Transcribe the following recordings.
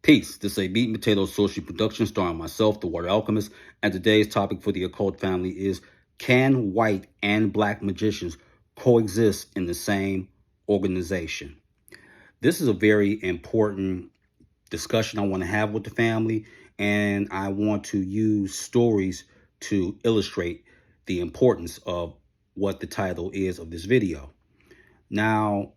Peace. This is a Meat and Potatoes Social Production starring myself, the Water Alchemist, and today's topic for the occult family is: can white and black magicians coexist in the same organization? This is a very important discussion I want to have with the family, and I want to use stories to illustrate the importance of what the title is of this video. Now,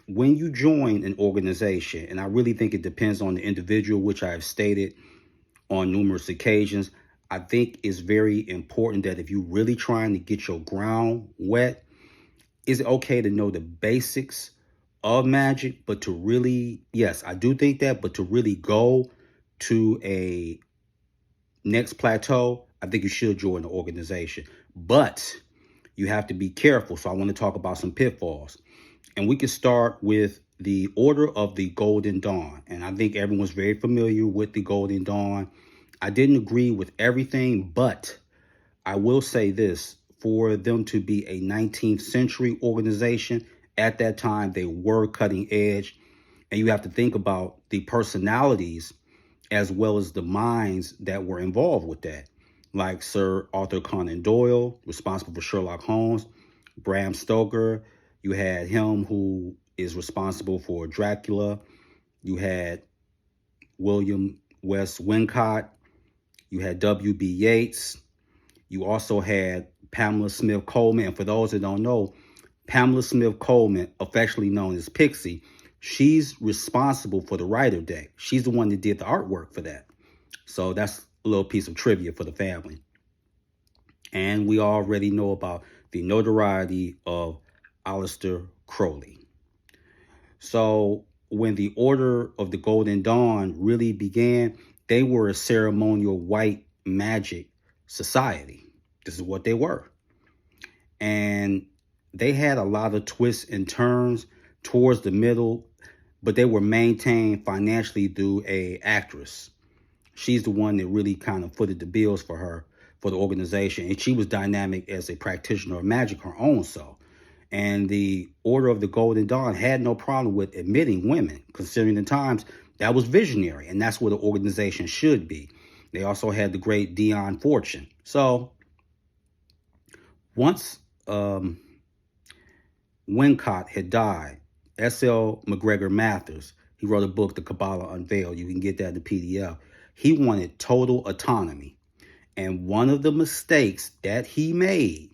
when you join an organization, and I really think it depends on the individual, which I have stated on numerous occasions, I think it's very important that if you're really trying to get your ground wet, is it okay to know the basics of magic, but to really, yes, I do think that, but to really go to a next plateau, I think you should join the organization. But you have to be careful. So I want to talk about some pitfalls. And we can start with the Order of the Golden Dawn. And I think everyone's very familiar with the Golden Dawn. I didn't agree with everything, but I will say this: for them to be a 19th century organization, at that time, they were cutting edge. And you have to think about the personalities as well as the minds that were involved with that. Like Sir Arthur Conan Doyle, responsible for Sherlock Holmes, Bram Stoker. You had him who is responsible for Dracula. You had William West Wincott. You had W.B. Yeats. You also had Pamela Smith Coleman. And for those that don't know, Pamela Smith Coleman, affectionately known as Pixie, she's responsible for the writer deck. She's the one that did the artwork for that. So that's a little piece of trivia for the family. And we already know about the notoriety of Aleister Crowley. So when the Order of the Golden Dawn really began, they were a ceremonial white magic society. This is what they were. And they had a lot of twists and turns towards the middle, but they were maintained financially through a actress. She's the one that really kind of footed the bills for her, for the organization. And she was dynamic as a practitioner of magic her own self. And the Order of the Golden Dawn had no problem with admitting women, considering the times. That was visionary, and that's what an organization should be. They also had the great Dion Fortune. So once Wincott had died, S.L. McGregor Mathers, he wrote a book, The Kabbalah Unveiled. You can get that in the PDF. He wanted total autonomy. And one of the mistakes that he made,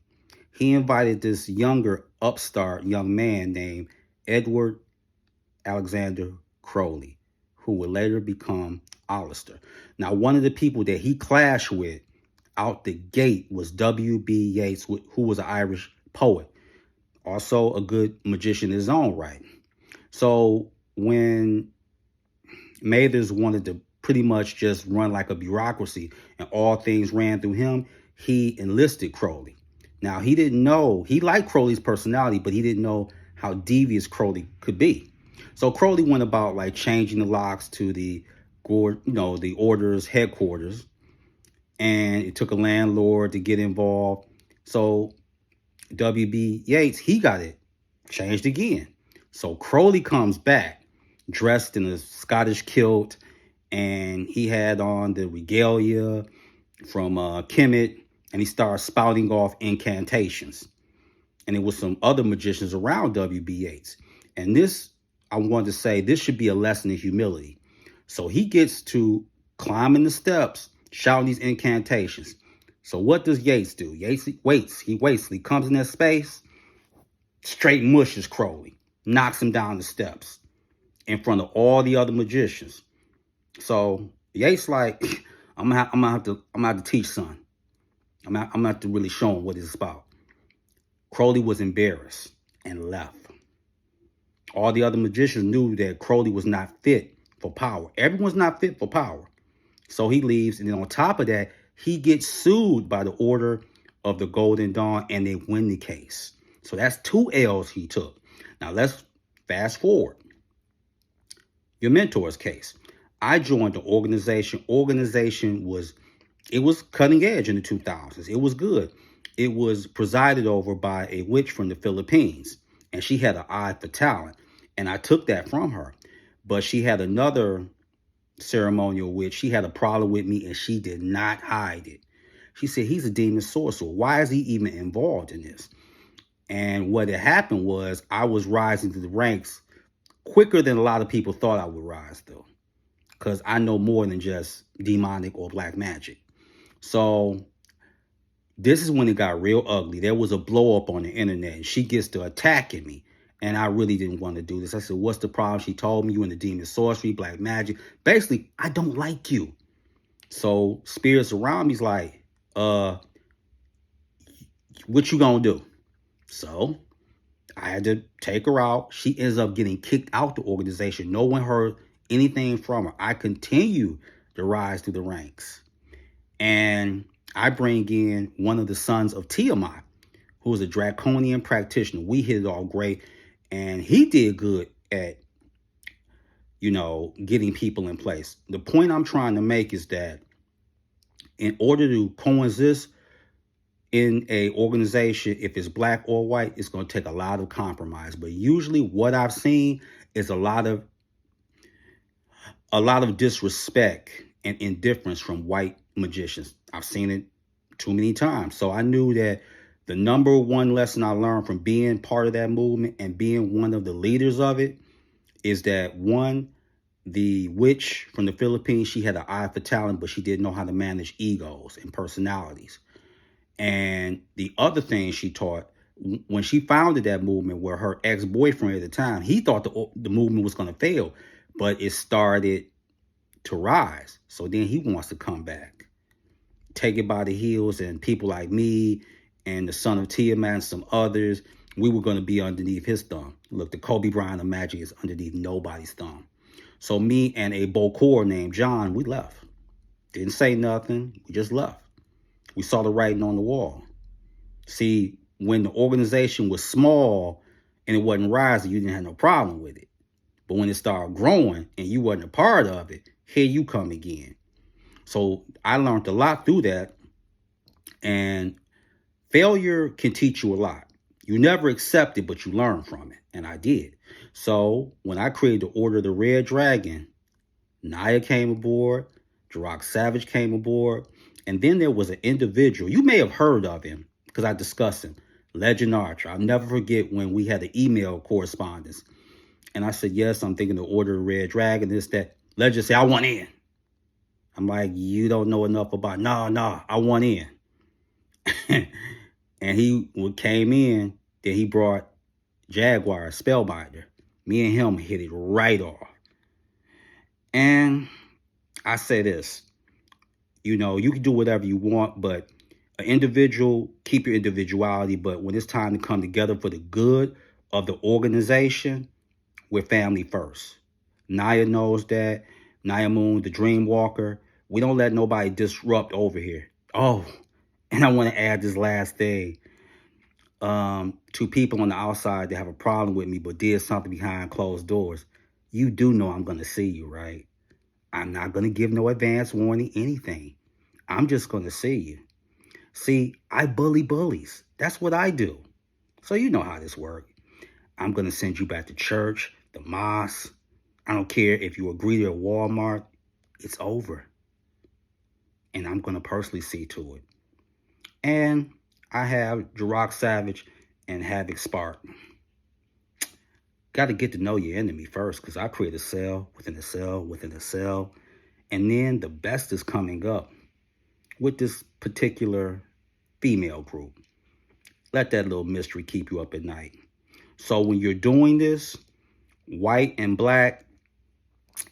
he invited this younger upstart young man named Edward Alexander Crowley, who would later become Aleister. Now, one of the people that he clashed with out the gate was W.B. Yeats, who was an Irish poet, also a good magician in his own right. So when Mathers wanted to pretty much just run like a bureaucracy and all things ran through him, he enlisted Crowley. Now, he didn't know, he liked Crowley's personality, but he didn't know how devious Crowley could be. So Crowley went about like changing the locks to the order's headquarters, and it took a landlord to get involved. So W.B. Yeats, he got it changed again. So Crowley comes back dressed in a Scottish kilt, and he had on the regalia from Kemet, and he started spouting off incantations. And there was some other magicians around W.B. Yeats. And this, I wanted to say, this should be a lesson in humility. So he gets to climbing the steps, shouting these incantations. So what does Yeats do? Yeats waits. He comes in that space, straight mushes Crowley, knocks him down the steps in front of all the other magicians. So Yeats like, I'm gonna have to teach son. I'm gonna have to really show him what it's about. Crowley was embarrassed and left. All the other magicians knew that Crowley was not fit for power. Everyone's not fit for power. So he leaves, and then on top of that, he gets sued by the Order of the Golden Dawn, and they win the case. So that's 2 L's he took. Now let's fast forward. Your mentor's case. I joined the organization. Organization was cutting edge in the 2000s. It was good. It was presided over by a witch from the Philippines, and she had an eye for talent. And I took that from her. But she had another ceremonial witch. She had a problem with me and she did not hide it. She said, he's a demon sorcerer. Why is he even involved in this? And what had happened was I was rising through the ranks quicker than a lot of people thought I would rise, though, because I know more than just demonic or black magic. So this is when it got real ugly. There was a blow up on the internet and she gets to attacking me. And I really didn't want to do this. I said, what's the problem? She told me you in the demon sorcery, black magic. Basically, I don't like you. So spirits around me's like, what you gonna do? So I had to take her out. She ends up getting kicked out the organization. No one heard anything from her. I continue to rise through the ranks. And I bring in one of the sons of Tiamat, who is a draconian practitioner. We hit it all great. And he did good at, getting people in place. The point I'm trying to make is that in order to coexist in a organization, if it's black or white, it's going to take a lot of compromise. But usually what I've seen is a lot of disrespect and indifference from white magicians. I've seen it too many times. So I knew that the number one lesson I learned from being part of that movement and being one of the leaders of it is that, one, the witch from the Philippines, she had an eye for talent, but she didn't know how to manage egos and personalities. And the other thing she taught, when she founded that movement, where her ex-boyfriend at the time, he thought the movement was going to fail, but it started to rise. So then he wants to come back, take it by the heels, and people like me and the son of Tiamat and some others, we were going to be underneath his thumb. Look, the Kobe Bryant of magic is underneath nobody's thumb. So me and a Bokor named John, we left. Didn't say nothing. We just left. We saw the writing on the wall. See, when the organization was small and it wasn't rising, you didn't have no problem with it. But when it started growing and you wasn't a part of it, here you come again. So I learned a lot through that. And failure can teach you a lot. You never accept it, but you learn from it. And I did. So when I created the Order of the Red Dragon, Naya came aboard, Jirok Savage came aboard, and then there was an individual, you may have heard of him, because I discussed him, Legend Archer. I'll never forget when we had an email correspondence. And I said, yes, I'm thinking the Order of the Red Dragon, this, that. Legend said, I want in. I'm like, you don't know enough about, no, I want in. And he came in, then he brought Jaguar, Spellbinder. Me and him hit it right off. And I say this, you can do whatever you want, but an individual, keep your individuality. But when it's time to come together for the good of the organization, we're family first. Naya knows that. Naya Moon, the Dream Walker. We don't let nobody disrupt over here. Oh, and I want to add this last thing. To people on the outside that have a problem with me but did something behind closed doors. You do know I'm going to see you, right? I'm not going to give no advance warning, anything. I'm just going to see you. See, I bully bullies. That's what I do. So you know how this works. I'm going to send you back to church, the mosque. I don't care if you agree to Walmart. It's over. And I'm going to personally see to it. And I have Jirok Savage and Havoc Spark. Got to get to know your enemy first, because I create a cell within a cell within a cell. And then the best is coming up with this particular female group. Let that little mystery keep you up at night. So when you're doing this, white and black,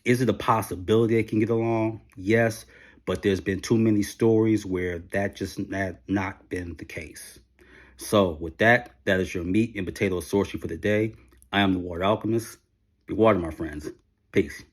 is it a possibility they can get along? Yes, but there's been too many stories where that just not been the case. So with that, that is your meat and potato sorcery for the day. I am the Water Alchemist. Be water, my friends. Peace.